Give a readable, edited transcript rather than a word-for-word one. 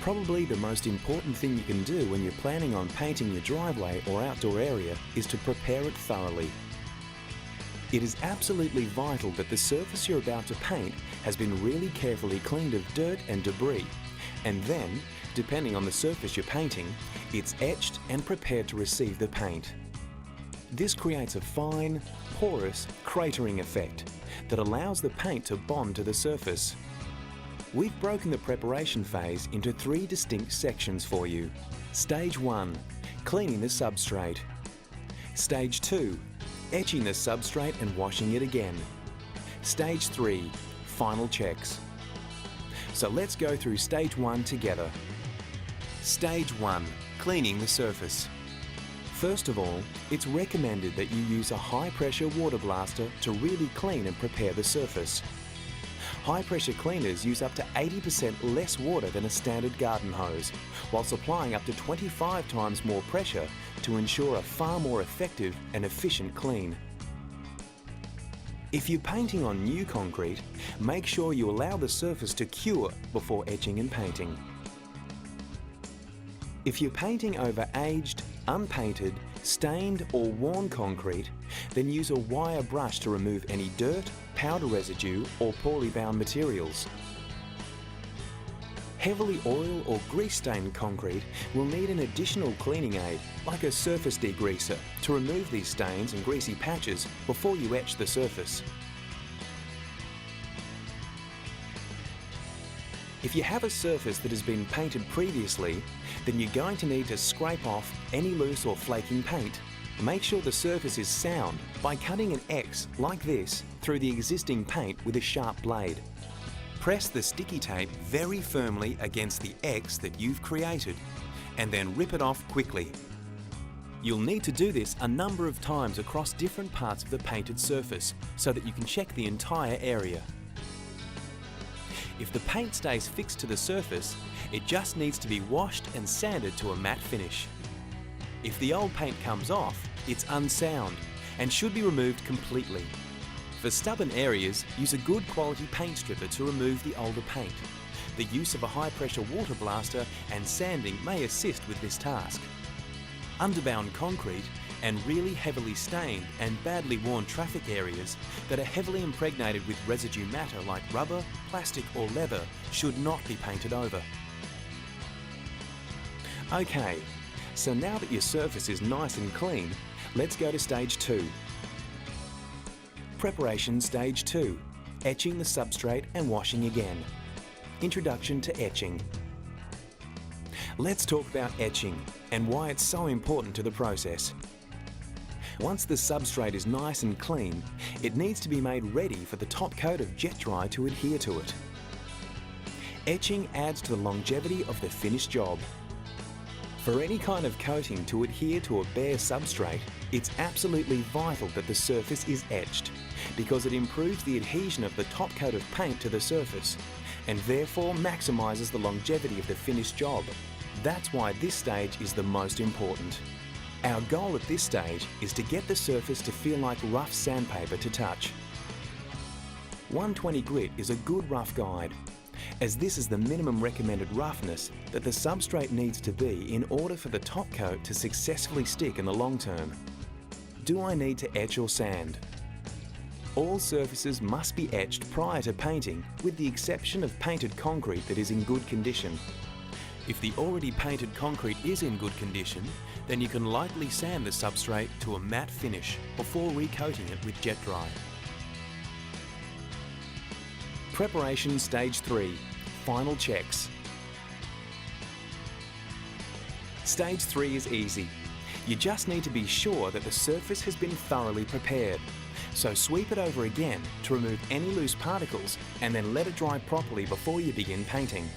Probably the most important thing you can do when you're planning on painting your driveway or outdoor area is to prepare it thoroughly. It is absolutely vital that the surface you're about to paint has been really carefully cleaned of dirt and debris, and then, depending on the surface you're painting, it's etched and prepared to receive the paint. This creates a fine, porous, cratering effect that allows the paint to bond to the surface. We've broken the preparation phase into 3 distinct sections for you. Stage 1, cleaning the substrate. Stage 2, etching the substrate and washing it again. Stage 3, final checks. So let's go through Stage 1 together. Stage 1, cleaning the surface. First of all, it's recommended that you use a high-pressure water blaster to really clean and prepare the surface. High-pressure cleaners use up to 80% less water than a standard garden hose, while supplying up to 25 times more pressure to ensure a far more effective and efficient clean. If you're painting on new concrete, make sure you allow the surface to cure before etching and painting. If you're painting over aged, unpainted, stained or worn concrete, then use a wire brush to remove any dirt, powder residue or poorly bound materials. Heavily oil or grease stained concrete will need an additional cleaning aid, like a surface degreaser, to remove these stains and greasy patches before you etch the surface. If you have a surface that has been painted previously, then you're going to need to scrape off any loose or flaking paint. Make sure the surface is sound by cutting an X like this through the existing paint with a sharp blade. Press the sticky tape very firmly against the X that you've created and then rip it off quickly. You'll need to do this a number of times across different parts of the painted surface so that you can check the entire area. If the paint stays fixed to the surface, it just needs to be washed and sanded to a matte finish. If the old paint comes off, it's unsound and should be removed completely. For stubborn areas, use a good quality paint stripper to remove the older paint. The use of a high pressure water blaster and sanding may assist with this task. Underbound concrete and really heavily stained and badly worn traffic areas that are heavily impregnated with residue matter like rubber, plastic or leather should not be painted over. Okay, so now that your surface is nice and clean, let's go to Stage 2. Preparation Stage 2, etching the substrate and washing again. Introduction to etching. Let's talk about etching and why it's so important to the process. Once the substrate is nice and clean, it needs to be made ready for the top coat of Jet Dry to adhere to it. Etching adds to the longevity of the finished job. For any kind of coating to adhere to a bare substrate, it's absolutely vital that the surface is etched, because it improves the adhesion of the top coat of paint to the surface and therefore maximises the longevity of the finished job. That's why this stage is the most important. Our goal at this stage is to get the surface to feel like rough sandpaper to touch. 120 grit is a good rough guide, as this is the minimum recommended roughness that the substrate needs to be in order for the top coat to successfully stick in the long term. Do I need to etch or sand? All surfaces must be etched prior to painting, with the exception of painted concrete that is in good condition. If the already painted concrete is in good condition, then you can lightly sand the substrate to a matte finish before recoating it with Jet Dry. Preparation Stage 3, final checks. Stage 3 is easy. You just need to be sure that the surface has been thoroughly prepared. So sweep it over again to remove any loose particles and then let it dry properly before you begin painting.